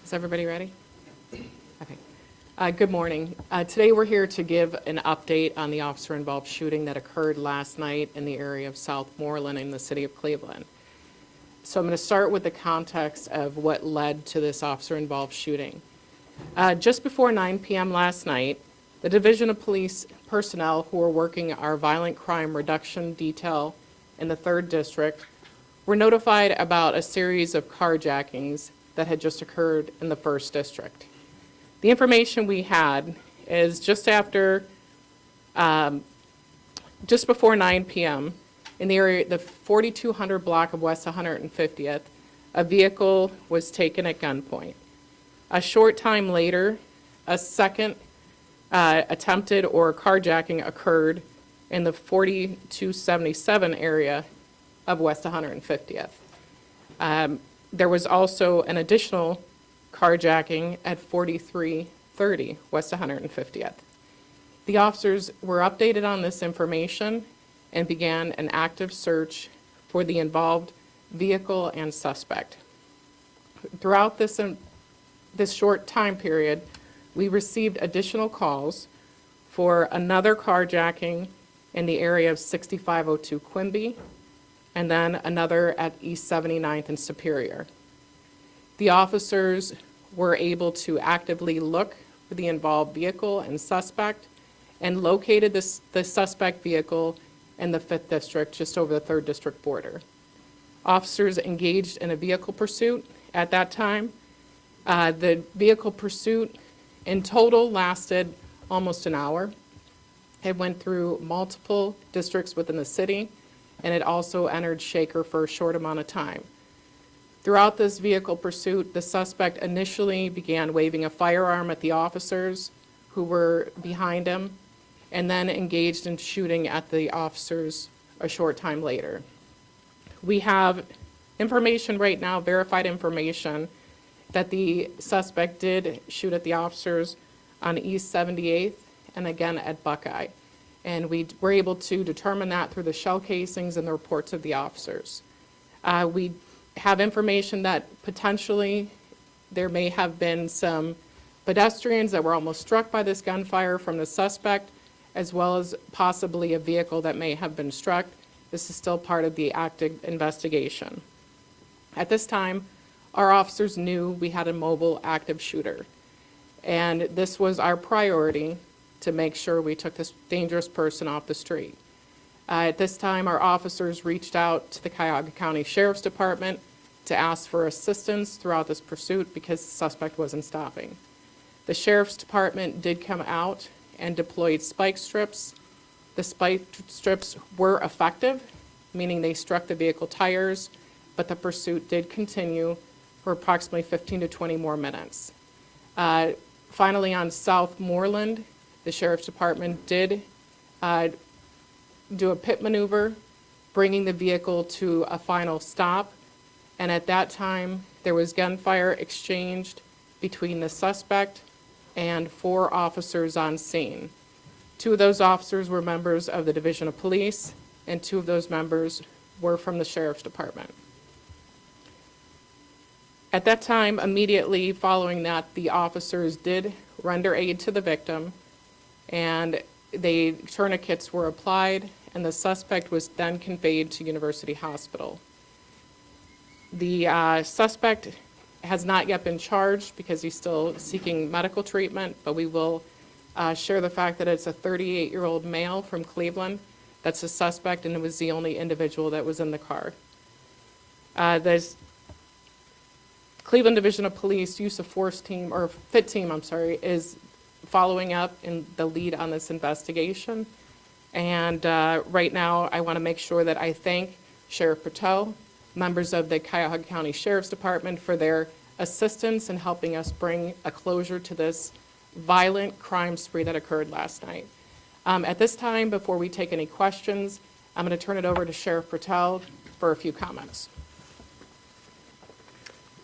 Is everybody ready? Okay. Good morning. Today we're here to give an update on the officer-involved shooting that occurred last night in the area of South Moreland in the city of Cleveland. So I'm going to start with the context of what led to this officer-involved shooting. Just before 9 p.m. last night, the Division of Police personnel who were working our violent crime reduction detail in the 3rd District were notified about a series of carjackings that had just occurred in the 1st District. The information we had is just before 9 p.m. in the area, the 4200 block of West 150th, a vehicle was taken at gunpoint. A short time later, a second attempted or carjacking occurred in the 4277 area of West 150th. There was also an additional carjacking at 4330 West 150th. The officers were updated on this information and began an active search for the involved vehicle and suspect. Throughout this short time period, we received additional calls for another carjacking in the area of 6502 Quimby, and then another at East 79th and Superior. The officers were able to actively look for the involved vehicle and suspect and located the suspect vehicle in the 5th District, just over the 3rd District border. Officers engaged in a vehicle pursuit at that time. The vehicle pursuit in total lasted almost an hour. It went through multiple districts within the city, and it also entered Shaker for a short amount of time. Throughout this vehicle pursuit, the suspect initially began waving a firearm at the officers who were behind him, and then engaged in shooting at the officers a short time later. We have information right now, verified information, that the suspect did shoot at the officers on East 78th and again at Buckeye. And we were able to determine that through the shell casings and the reports of the officers. We have information that potentially there may have been some pedestrians that were almost struck by this gunfire from the suspect, as well as possibly a vehicle that may have been struck. This is still part of the active investigation. At this time, our officers knew we had a mobile active shooter, and this was our priority to make sure we took this dangerous person off the street. At this time, our officers reached out to the Cuyahoga County Sheriff's Department to ask for assistance throughout this pursuit because the suspect wasn't stopping. The Sheriff's Department did come out and deployed spike strips. The spike strips were effective, meaning they struck the vehicle tires, but the pursuit did continue for approximately 15 to 20 more minutes. Finally, on South Moreland, the Sheriff's Department did do a pit maneuver, bringing the vehicle to a final stop. And at that time, there was gunfire exchanged between the suspect and 4 officers on scene. 2 of those officers were members of the Division of Police, and 2 of those members were from the Sheriff's Department. At that time, immediately following that, the officers did render aid to the victim, and tourniquets were applied, and the suspect was then conveyed to University Hospital. The suspect has not yet been charged because he's still seeking medical treatment, but we will share the fact that it's a 38-year-old male from Cleveland that's a suspect, and it was the only individual that was in the car. The Cleveland Division of Police use of force team, or FIT team, is following up in the lead on this investigation. And right now, I want to make sure that I thank Sheriff Patel, members of the Cuyahoga County Sheriff's Department, for their assistance in helping us bring a closure to this violent crime spree that occurred last night. At this time, before we take any questions, I'm going to turn it over to Sheriff Patel for a few comments.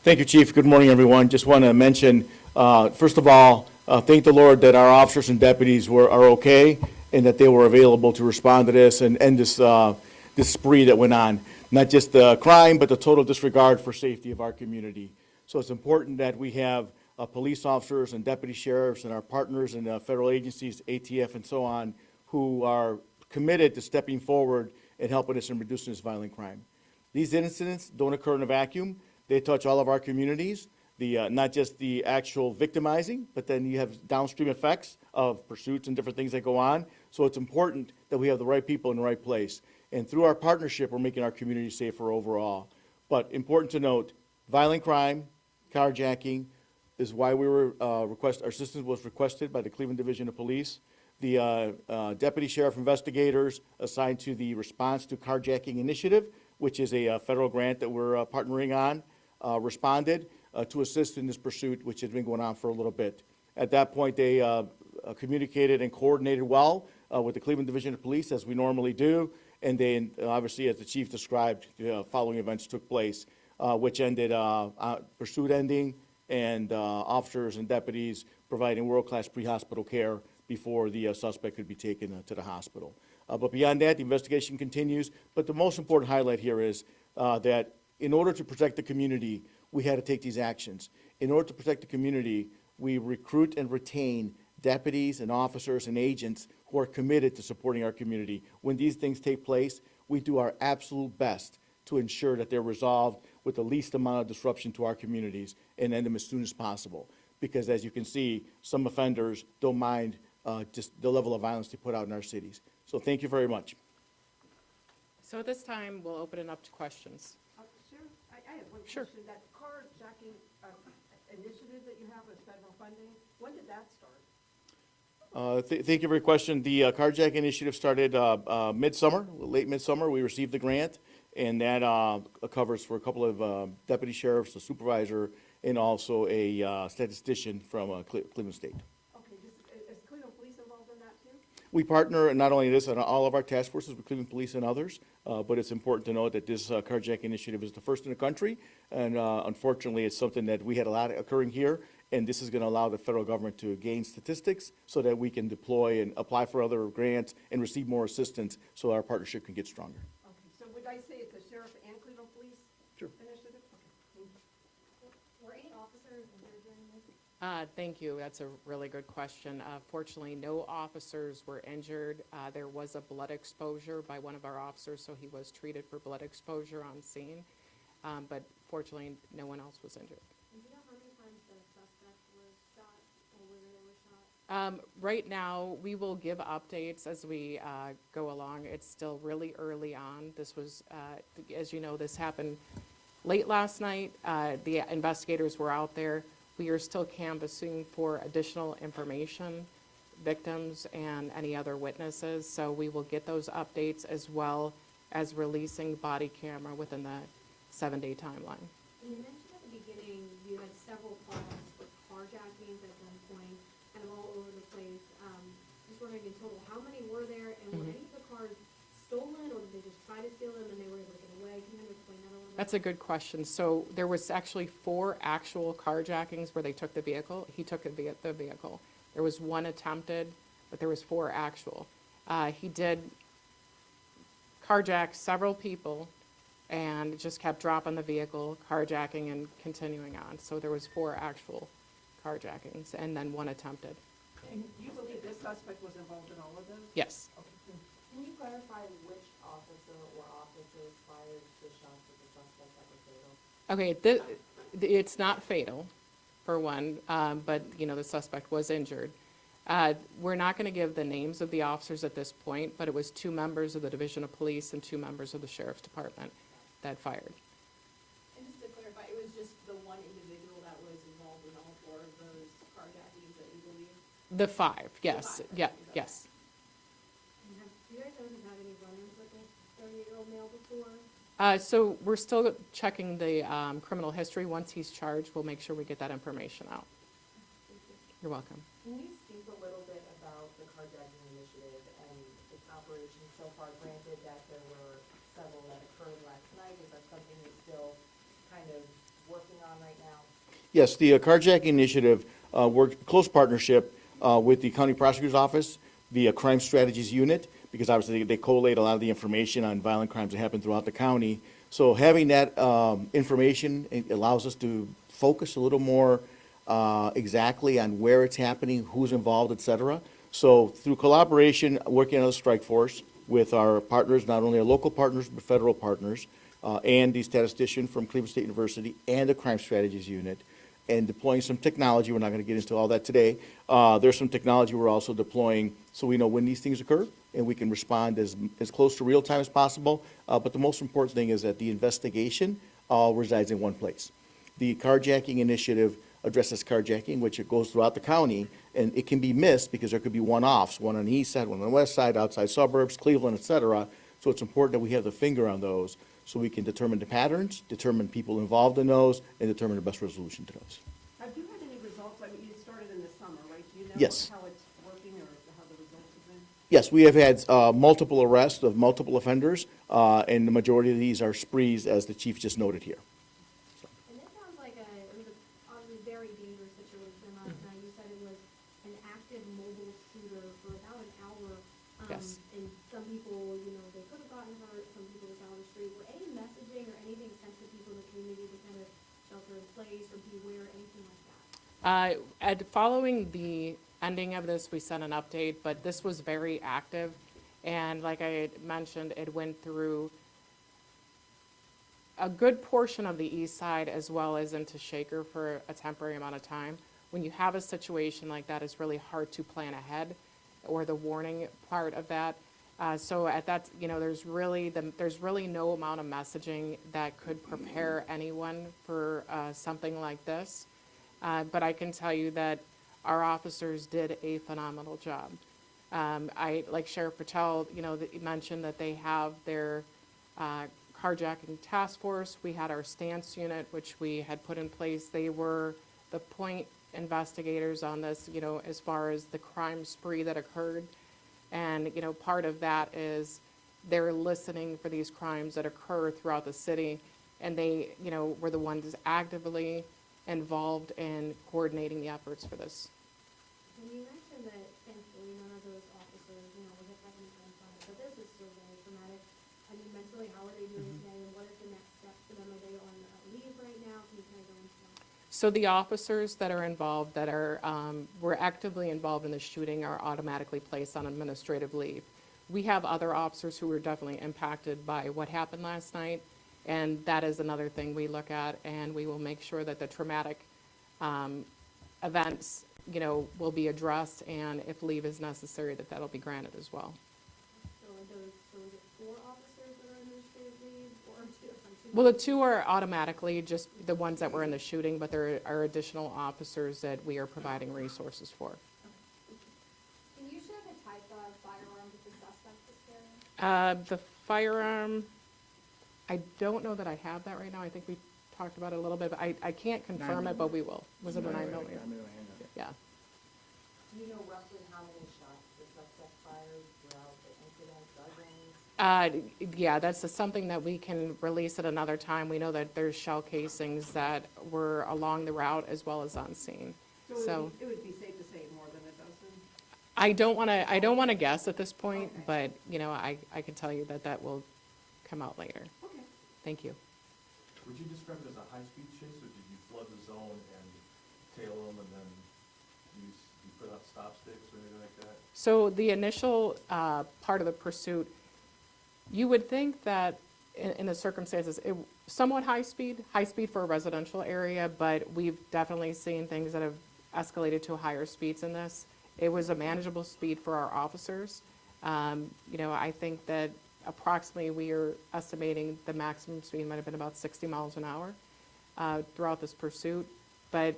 Thank you, Chief. Good morning, everyone. Just want to mention, first of all, thank the Lord that our officers and deputies are okay and that they were available to respond to this and end this spree that went on. Not just the crime, but the total disregard for safety of our community. So it's important that we have police officers and deputy sheriffs and our partners in federal agencies, ATF and so on, who are committed to stepping forward and helping us in reducing this violent crime. These incidents don't occur in a vacuum. They touch all of our communities, not just the actual victimizing, but then you have downstream effects of pursuits and different things that go on. So it's important that we have the right people in the right place. And through our partnership, we're making our community safer overall. But important to note, violent crime, carjacking is why we were our assistance was requested by the Cleveland Division of Police. The deputy sheriff investigators assigned to the Response to Carjacking Initiative, which is a federal grant that we're partnering on, responded to assist in this pursuit, which has been going on for a little bit. At that point, they communicated and coordinated well with the Cleveland Division of Police, as we normally do, and then, obviously, as the chief described, following events took place, which ended pursuit ending and officers and deputies providing world-class pre-hospital care before the suspect could be taken to the hospital. But beyond that, the investigation continues. But the most important highlight here is that in order to protect the community, we had to take these actions. In order to protect the community, we recruit and retain deputies and officers and agents who are committed to supporting our community. When these things take place, we do our absolute best to ensure that they're resolved with the least amount of disruption to our communities and end them as soon as possible. Because as you can see, some offenders don't mind just the level of violence they put out in our cities. So thank you very much. So at this time, we'll open it up to questions. Sure, I have one Sure. question. That carjacking initiative that you have with federal funding, when did that start? Thank you for your question. The carjacking initiative started midsummer, late midsummer. We received the grant, and that covers for a couple of deputy sheriffs, a supervisor, and also a statistician from Cleveland State. Okay, is Cleveland Police involved in that too? We partner, not only this, on all of our task forces with Cleveland Police and others, but it's important to note that this carjacking initiative is the first in the country, and unfortunately, it's something that we had a lot occurring here, and this is going to allow the federal government to gain statistics so that we can deploy and apply for other grants and receive more assistance so our partnership can get stronger. Okay, so would I say it's a sheriff and Cleveland Police Sure. initiative? Okay, thank you. Were any officers injured during this? Thank you. That's a really good question. Fortunately, no officers were injured. There was a blood exposure by one of our officers, so he was treated for blood exposure on scene. But fortunately, no one else was injured. And do you know how many times the suspect was shot or whether they were shot? Right now, we will give updates as we go along. It's still really early on. This was, as you know, this happened late last night. The investigators were out there. We are still canvassing for additional information, victims, and any other witnesses. So we will get those updates as well as releasing body camera within the 7-day timeline. And you mentioned at the beginning you had several calls for carjackings at one point, kind of all over the place. Just wondering in total, how many were there, and were any of the cars stolen, or did they just try to steal them and they were able to get away? Can you explain that a little bit? That's a good question. So there was actually 4 actual carjackings where they took the vehicle. He took the vehicle. There was 1 attempted, but there was 4 actual. He did carjack several people and just kept dropping the vehicle, carjacking, and continuing on. So there was 4 actual carjackings and then 1 attempted. And you believe this suspect was involved in all of those? Yes. Okay, thank you. Can you clarify which officer or officers fired the shots at the suspect that were fatal? Okay, it's not fatal, for one, but, you know, the suspect was injured. We're not going to give the names of the officers at this point, but it was 2 members of the Division of Police and 2 members of the Sheriff's Department that fired. And just to clarify, it was just the one individual that was involved in all 4 of those carjackings that you believe? The 5, yes, The 5, yeah, okay. yes. And do you guys know if you've had any run-ins with this 38-year-old male before? So we're still checking the criminal history. Once he's charged, we'll make sure we get that information out. Thank you. You're welcome. Can you speak a little bit about the carjacking initiative and its operation so far? Granted that there were several that occurred last night, is that something you're still kind of working on right now? Yes, the carjacking initiative worked close partnership with the county prosecutor's office, the crime strategies unit, because obviously they collate a lot of the information on violent crimes that happen throughout the county. So having that information, it allows us to focused a little more exactly on where it's happening, who's involved, et cetera. So through collaboration, working on the strike force with our partners, not only our local partners, but federal partners, and the statistician from Cleveland State University and the Crime Strategies Unit, and deploying some technology. We're not going to get into all that today. There's some technology we're also deploying so we know when these things occur and we can respond as close to real time as possible. But the most important thing is that the investigation resides in one place. The carjacking initiative addresses carjacking, which it goes throughout the county, and it can be missed because there could be one-offs, one on the east side, one on the west side, outside suburbs, Cleveland, et cetera. So it's important that we have the finger on those so we can determine the patterns, determine people involved in those, and determine the best resolution to those. Have you had any results? I mean, you started in the summer, right? Do you know Yes. how it's working or how the results have been? Yes, we have had multiple arrests of multiple offenders, and the majority of these are sprees, as the chief just noted here. And this sounds like it was obviously very dangerous situation last night. You said it was an active mobile shooter for about an hour. Yes. And some people, they could have gotten hurt, some people were down the street. Were any messaging or anything sent to people in the community to kind of shelter in place or beware, anything like that? Following the ending of this, we sent an update, but this was very active. And like I had mentioned, it went through a good portion of the east side as well as into Shaker for a temporary amount of time. When you have a situation like that, it's really hard to plan ahead, or the warning part of that. So at that, there's really no amount of messaging that could prepare anyone for something like this. But I can tell you that our officers did a phenomenal job. Like Sheriff Patel, mentioned that they have their carjacking task force. We had our stance unit, which we had put in place. They were the point investigators on this, as far as the crime spree that occurred. And, part of that is they're listening for these crimes that occur throughout the city. And they, were the ones actively involved in coordinating the efforts for this. And you mentioned that thankfully none of those officers, were hit by any gunfire, but this is still very traumatic. I mean, mentally, how are they doing today, and what is the next step for them? Are they on leave right now? Can you kind of go into that? So the officers that are involved, that are, were actively involved in the shooting, are automatically placed on administrative leave. We have other officers who were definitely impacted by what happened last night, and that is another thing we look at, and we will make sure that the traumatic events, will be addressed, and if leave is necessary, that'll be granted as well. So is it 4 officers that are administrative leave, or 2? Well, the 2 are automatically just the ones that were in the shooting, but there are additional officers that we are providing resources for. Can you share the type of firearm that the suspect was carrying? The firearm, I don't know that I have that right now. I think we talked about it a little bit, but I can't confirm it, but we will. Was it a 9mm? Yeah. Do you know roughly how many shots the suspect fired throughout the incident, dozens? Yeah, that's something that we can release at another time. We know that there's shell casings that were along the route as well as on scene. So it would be safe to say more than a dozen? I don't want to guess at this point, Okay. but, I can tell you that will come out later. Okay. Thank you. Would you describe it as a high-speed chase, or did you flood the zone and tail them and then you put out stop sticks or anything like that? So the initial part of the pursuit, you would think that in the circumstances, somewhat high speed for a residential area, but we've definitely seen things that have escalated to higher speeds in this. It was a manageable speed for our officers. I think that approximately we are estimating the maximum speed might have been about 60 miles an hour throughout this pursuit. But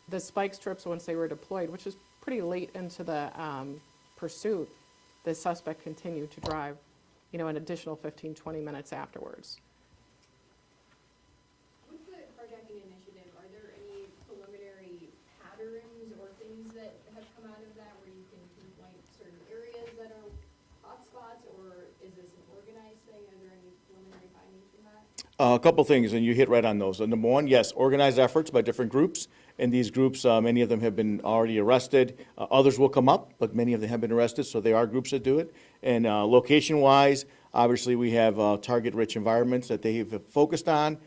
the spike strips, once they were deployed, which is pretty late into the pursuit, the suspect continued to drive, an additional 15, 20 minutes afterwards. With the carjacking initiative, are there any preliminary patterns or things that have come out of that where you can pinpoint certain areas that are hotspots, or is this an organized thing? Are there any preliminary findings from that? A couple things, and you hit right on those. Number one, yes, organized efforts by different groups. And these groups, many of them have been already arrested. Others will come up, but many of them have been arrested, so they are groups that do it. And location-wise, obviously, we have target-rich environments that they have focused on.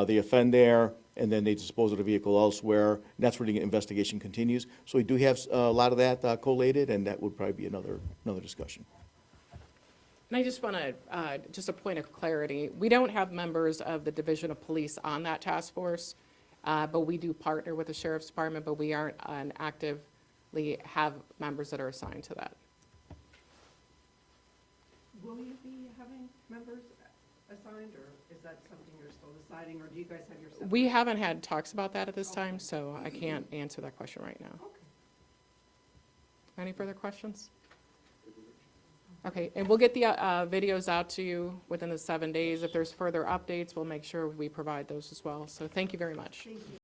They offend there. and then they dispose of the vehicle elsewhere. And that's where the investigation continues. So we do have a lot of that collated, and that would probably be another discussion. And I just want to, just a point of clarity, we don't have members of the Division of Police on that task force, but we do partner with the Sheriff's Department, but we aren't actively have members that are assigned to that. Will you be having members assigned, or is that something you're still deciding, or do you guys have your separate? We haven't had talks about that at this time, so I can't answer that question right now. Okay. Any further questions? Okay, and we'll get the videos out to you within the 7 days. If there's further updates, we'll make sure we provide those as well. So thank you very much. Thank you.